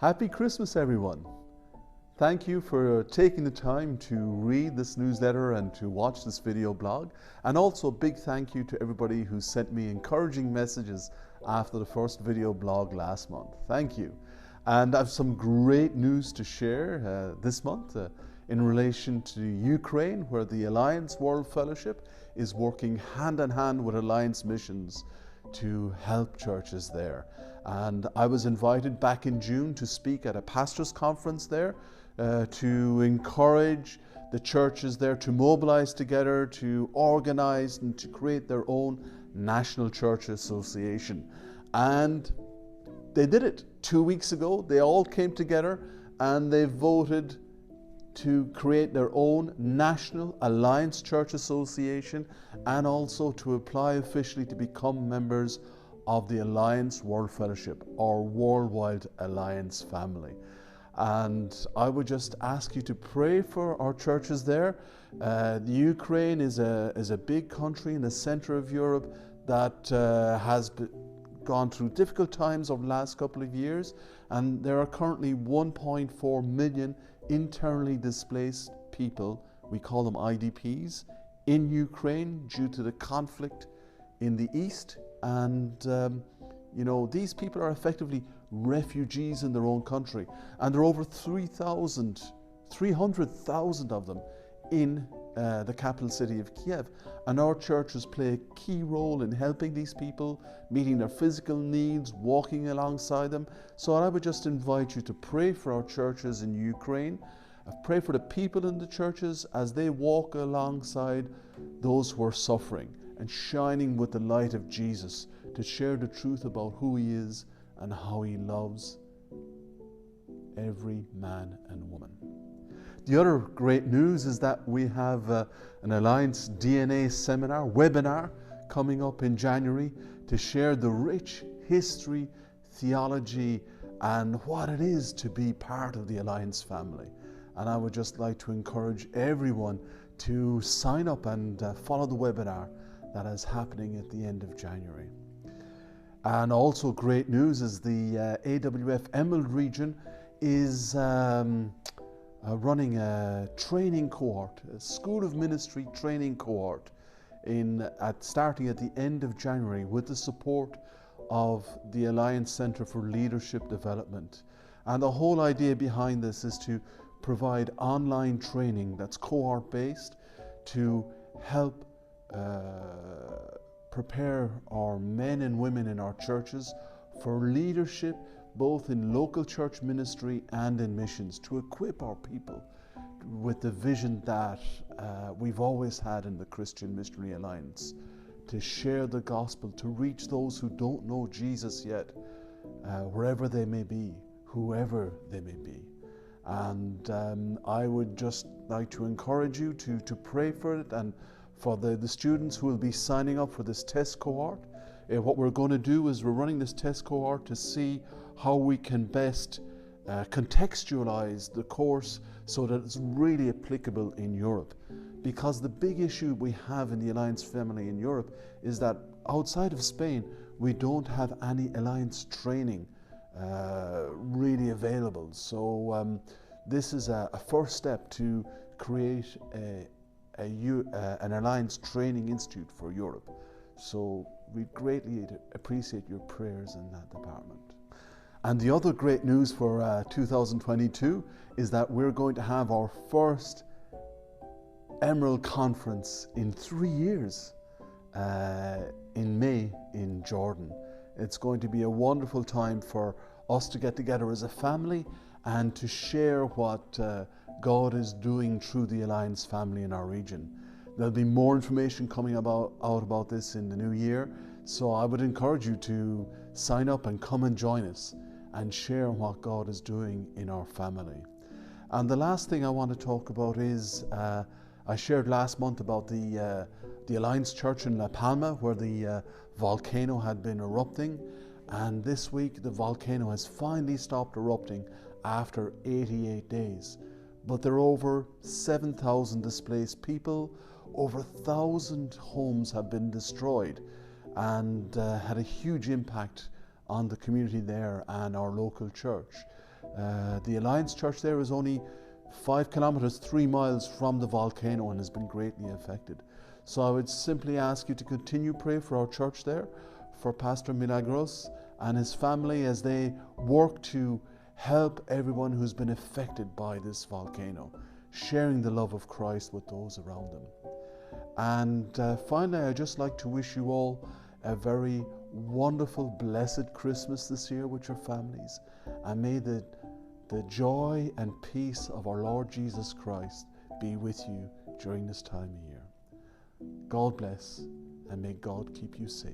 Happy Christmas, everyone. Thank you for taking the time to read this newsletter and to watch this video blog. And also a big thank you to everybody who sent me encouraging messages after the first video blog last month. Thank you. And I have some great news to share this month in relation to Ukraine, where the Alliance World Fellowship is working hand in hand with Alliance Missions to help churches there. And I was invited back in June to speak at a pastors' conference there to encourage the churches there to mobilize together, to organize and to create their own national church association. And they did it 2 weeks ago. They all came together and they voted to create their own national Alliance Church Association and also to apply officially to become members of the Alliance World Fellowship, or worldwide Alliance family. And I would just ask you to pray for our churches there. The Ukraine is a big country in the center of Europe that has gone through difficult times over the last couple of years, and there are currently 1.4 million internally displaced people, we call them IDPs, in Ukraine due to the conflict in the east. And these people are effectively refugees in their own country, and there are over 300,000 of them in the capital city of Kiev. And our churches play a key role in helping these people, meeting their physical needs, walking alongside them. So I would just invite you to pray for our churches in Ukraine. Pray for the people in the churches as they walk alongside those who are suffering and shining with the light of Jesus to share the truth about who He is and how He loves every man and woman. The other great news is that we have an Alliance DNA seminar, webinar, coming up in January to share the rich history, theology, and what it is to be part of the Alliance family. And I would just like to encourage everyone to sign up and follow the webinar that is happening at the end of January. And also great news is the AWF Emerald region is running a training cohort, a School of Ministry training cohort starting at the end of January with the support of the Alliance Centre for Leadership Development. And the whole idea behind this is to provide online training that's cohort based to help prepare our men and women in our churches for leadership, both in local church ministry and in missions, to equip our people with the vision that we've always had in the Christian Missionary Alliance, to share the gospel, to reach those who don't know Jesus yet, wherever they may be, whoever they may be. And I would just like to encourage you to pray for it, and for the students who will be signing up for this test cohort. What we're going to do is we're running this test cohort to see how we can best contextualize the course so that it's really applicable in Europe. Because the big issue we have in the Alliance family in Europe is that outside of Spain, we don't have any Alliance training really available. So this is a first step to create an Alliance Training Institute for Europe. So we greatly appreciate your prayers in that department. And the other great news for 2022 is that we're going to have our first Emerald Conference in 3 years in May in Jordan. It's going to be a wonderful time for us to get together as a family and to share what God is doing through the Alliance family in our region. There'll be more information coming out about this in the new year, so I would encourage you to sign up and come and join us and share what God is doing in our family. And the last thing I want to talk about is I shared last month about the Alliance Church in La Palma, where the volcano had been erupting, and this week the volcano has finally stopped erupting after 88 days. But there are over 7,000 displaced people, over 1,000 homes have been destroyed, and had a huge impact on the community there and our local church. The Alliance Church there is only 5 kilometers, 3 miles from the volcano, and has been greatly affected. So I would simply ask you to continue pray for our church there, for Pastor Milagros and his family as they work to help everyone who's been affected by this volcano, sharing the love of Christ with those around them. And finally, I'd just like to wish you all a very wonderful, blessed Christmas this year with your families. And may the joy and peace of our Lord Jesus Christ be with you during this time of year. God bless, and may God keep you safe.